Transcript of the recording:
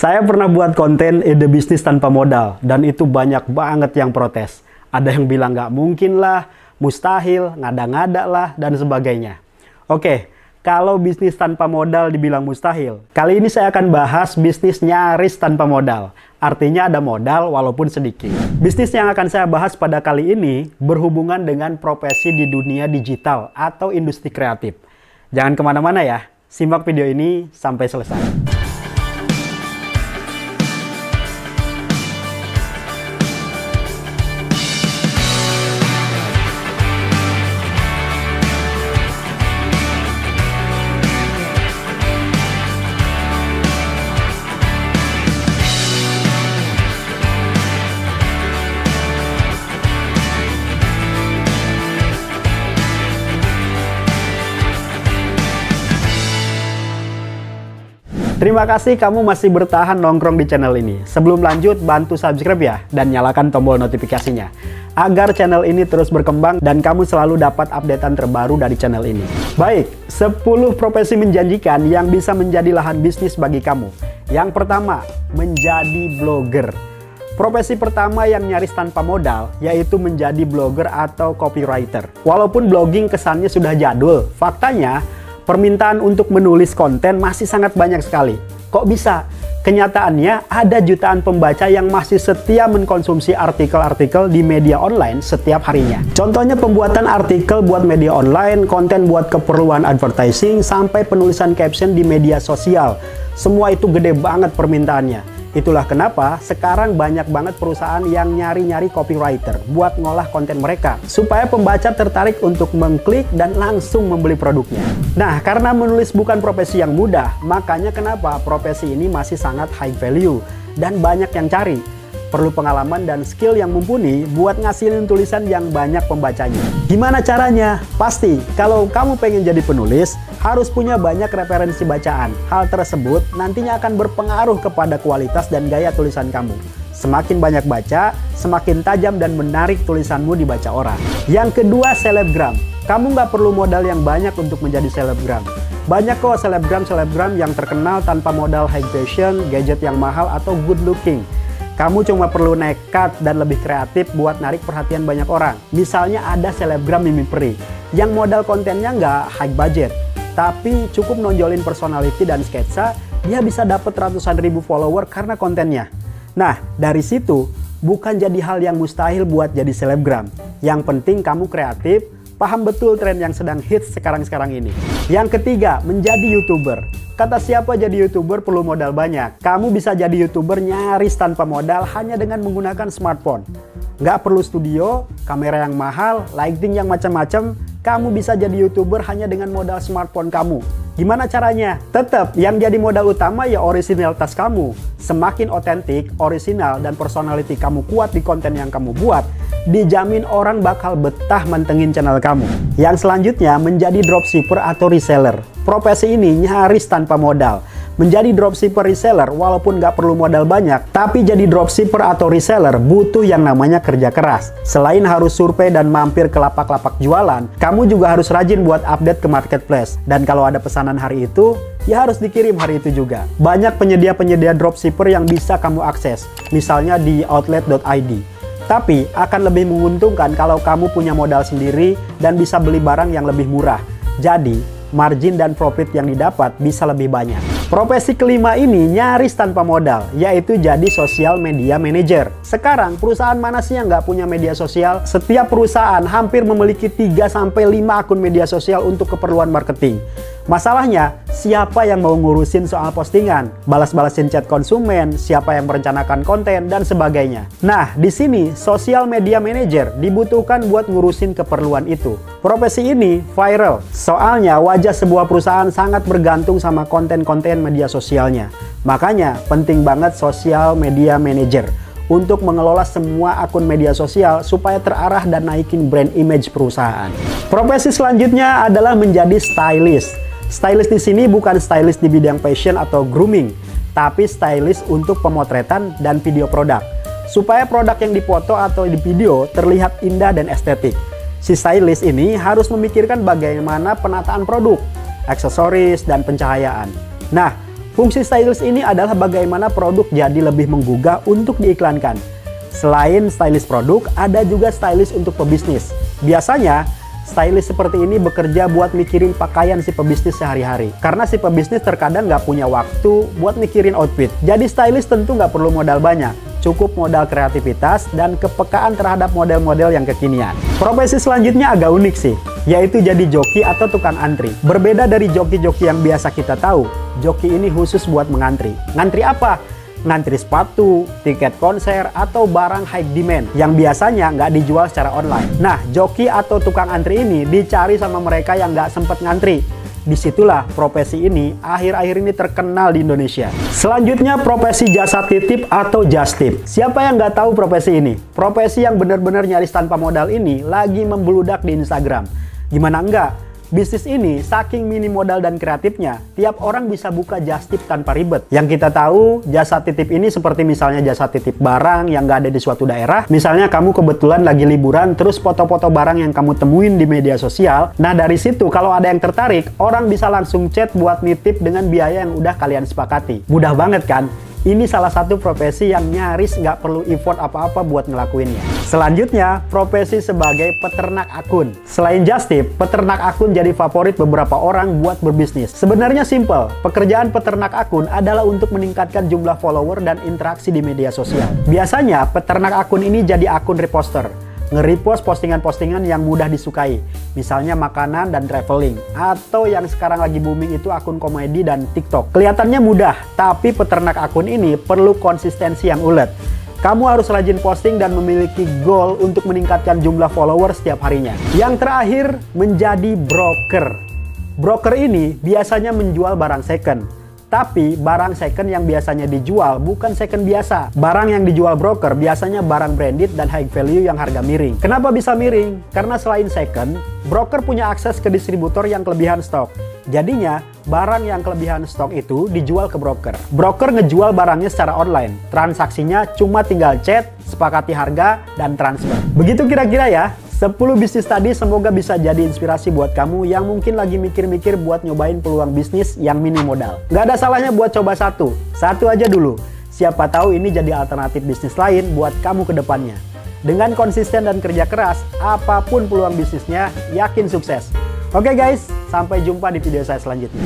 Saya pernah buat konten ide bisnis tanpa modal, dan itu banyak banget yang protes. Ada yang bilang nggak mungkin lah, mustahil, ngada-ngada lah, dan sebagainya. Oke, kalau bisnis tanpa modal dibilang mustahil, kali ini saya akan bahas bisnis nyaris tanpa modal. Artinya ada modal walaupun sedikit. Bisnis yang akan saya bahas pada kali ini berhubungan dengan profesi di dunia digital atau industri kreatif. Jangan kemana-mana ya, simak video ini sampai selesai. Terima kasih kamu masih bertahan nongkrong di channel ini. Sebelum lanjut, bantu subscribe ya, dan nyalakan tombol notifikasinya. Agar channel ini terus berkembang dan kamu selalu dapat updatean terbaru dari channel ini. Baik, 10 profesi menjanjikan yang bisa menjadi lahan bisnis bagi kamu. Yang pertama, menjadi blogger. Profesi pertama yang nyaris tanpa modal, yaitu menjadi blogger atau copywriter. Walaupun blogging kesannya sudah jadul, faktanya, permintaan untuk menulis konten masih sangat banyak sekali. Kok bisa? Kenyataannya ada jutaan pembaca yang masih setia mengkonsumsi artikel-artikel di media online setiap harinya. Contohnya pembuatan artikel buat media online, konten buat keperluan advertising, sampai penulisan caption di media sosial. Semua itu gede banget permintaannya. Itulah kenapa sekarang banyak banget perusahaan yang nyari-nyari copywriter buat ngolah konten mereka, supaya pembaca tertarik untuk mengklik dan langsung membeli produknya. Nah, karena menulis bukan profesi yang mudah, makanya kenapa profesi ini masih sangat high value dan banyak yang cari. Perlu pengalaman dan skill yang mumpuni buat ngasilin tulisan yang banyak pembacanya. Gimana caranya? Pasti, kalau kamu pengen jadi penulis, harus punya banyak referensi bacaan. Hal tersebut nantinya akan berpengaruh kepada kualitas dan gaya tulisan kamu. Semakin banyak baca, semakin tajam dan menarik tulisanmu dibaca orang. Yang kedua, selebgram. Kamu nggak perlu modal yang banyak untuk menjadi selebgram. Banyak kok selebgram yang terkenal tanpa modal high fashion, gadget yang mahal, atau good looking. Kamu cuma perlu nekat dan lebih kreatif buat narik perhatian banyak orang. Misalnya ada selebgram Mimi Peri, yang modal kontennya nggak high budget, tapi cukup nonjolin personality dan sketsa, dia bisa dapat ratusan ribu follower karena kontennya. Nah, dari situ, bukan jadi hal yang mustahil buat jadi selebgram. Yang penting kamu kreatif, paham betul tren yang sedang hits sekarang-sekarang ini. Yang ketiga, menjadi YouTuber. Kata siapa jadi YouTuber perlu modal banyak. Kamu bisa jadi YouTuber nyaris tanpa modal hanya dengan menggunakan smartphone. Nggak perlu studio, kamera yang mahal, lighting yang macam-macam. Kamu bisa jadi YouTuber hanya dengan modal smartphone kamu. Gimana caranya? Tetap yang jadi modal utama ya originalitas kamu. Semakin otentik, orisinal, dan personality kamu kuat di konten yang kamu buat, dijamin orang bakal betah mantengin channel kamu. Yang selanjutnya, menjadi dropshipper atau reseller. Profesi ini nyaris tanpa modal. Menjadi dropshipper reseller walaupun nggak perlu modal banyak, tapi jadi dropshipper atau reseller butuh yang namanya kerja keras. Selain harus survei dan mampir ke lapak-lapak jualan, kamu juga harus rajin buat update ke marketplace. Dan kalau ada pesanan hari itu, ya harus dikirim hari itu juga. Banyak penyedia-penyedia dropshipper yang bisa kamu akses, misalnya di outlet.id. Tapi akan lebih menguntungkan kalau kamu punya modal sendiri dan bisa beli barang yang lebih murah. Jadi, margin dan profit yang didapat bisa lebih banyak. Profesi kelima ini nyaris tanpa modal, yaitu jadi social media manager. Sekarang perusahaan mana sih yang nggak punya media sosial? Setiap perusahaan hampir memiliki 3-5 akun media sosial untuk keperluan marketing. Masalahnya, siapa yang mau ngurusin soal postingan, balas-balasin chat konsumen, siapa yang merencanakan konten, dan sebagainya. Nah, di sini social media manager dibutuhkan buat ngurusin keperluan itu. Profesi ini viral, soalnya wajah sebuah perusahaan sangat bergantung sama konten-konten media sosialnya. Makanya, penting banget social media manager untuk mengelola semua akun media sosial supaya terarah dan naikin brand image perusahaan. Profesi selanjutnya adalah menjadi stylist. Stylist di sini bukan stylist di bidang fashion atau grooming, tapi stylist untuk pemotretan dan video produk. Supaya produk yang dipoto atau di video terlihat indah dan estetik. Si stylist ini harus memikirkan bagaimana penataan produk, aksesoris, dan pencahayaan. Nah, Fungsi stylist ini adalah bagaimana produk jadi lebih menggugah untuk diiklankan. Selain stylist produk, ada juga stylist untuk pebisnis. Biasanya, stylist seperti ini bekerja buat mikirin pakaian si pebisnis sehari-hari. Karena si pebisnis terkadang nggak punya waktu buat mikirin outfit. Jadi stylist tentu nggak perlu modal banyak. Cukup modal kreativitas dan kepekaan terhadap model-model yang kekinian. Profesi selanjutnya agak unik sih, yaitu jadi joki atau tukang antri. Berbeda dari joki-joki yang biasa kita tahu, joki ini khusus buat mengantri. Ngantri apa? Ngantri sepatu, tiket konser, atau barang high demand yang biasanya nggak dijual secara online. Nah, joki atau tukang antri ini dicari sama mereka yang nggak sempet ngantri. Disitulah profesi ini akhir-akhir ini terkenal di Indonesia. Selanjutnya profesi jasa titip atau just tip. Siapa yang nggak tahu profesi ini? Profesi yang benar-benar nyaris tanpa modal ini lagi membludak di Instagram. Gimana enggak? Bisnis ini saking mini modal dan kreatifnya, tiap orang bisa buka just tip tanpa ribet. Yang kita tahu, jasa titip ini seperti misalnya jasa titip barang yang nggak ada di suatu daerah. Misalnya kamu kebetulan lagi liburan, terus foto-foto barang yang kamu temuin di media sosial. Nah dari situ kalau ada yang tertarik, orang bisa langsung chat buat nitip dengan biaya yang udah kalian sepakati. Mudah banget kan? Ini salah satu profesi yang nyaris nggak perlu effort apa-apa buat ngelakuinnya. Selanjutnya, profesi sebagai peternak akun. Selain just tip, peternak akun jadi favorit beberapa orang buat berbisnis. Sebenarnya simple, pekerjaan peternak akun adalah untuk meningkatkan jumlah follower dan interaksi di media sosial. Biasanya, peternak akun ini jadi akun reposter. Nge-repost postingan-postingan yang mudah disukai, misalnya makanan dan traveling, atau yang sekarang lagi booming itu akun komedi dan TikTok. Kelihatannya mudah, tapi peternak akun ini perlu konsistensi yang ulet. Kamu harus rajin posting dan memiliki goal untuk meningkatkan jumlah follower setiap harinya. Yang terakhir, menjadi broker. Broker ini biasanya menjual barang second. Tapi barang second yang biasanya dijual bukan second biasa. Barang yang dijual broker biasanya barang branded dan high value yang harga miring. Kenapa bisa miring? Karena selain second, broker punya akses ke distributor yang kelebihan stok. Jadinya, barang yang kelebihan stok itu dijual ke broker. Broker ngejual barangnya secara online. Transaksinya cuma tinggal chat, sepakati harga, dan transfer. Begitu kira-kira ya. 10 bisnis tadi semoga bisa jadi inspirasi buat kamu yang mungkin lagi mikir-mikir buat nyobain peluang bisnis yang minim modal. Nggak ada salahnya buat coba satu aja dulu. Siapa tahu ini jadi alternatif bisnis lain buat kamu ke depannya. Dengan konsisten dan kerja keras, apapun peluang bisnisnya, yakin sukses. Oke guys, sampai jumpa di video saya selanjutnya.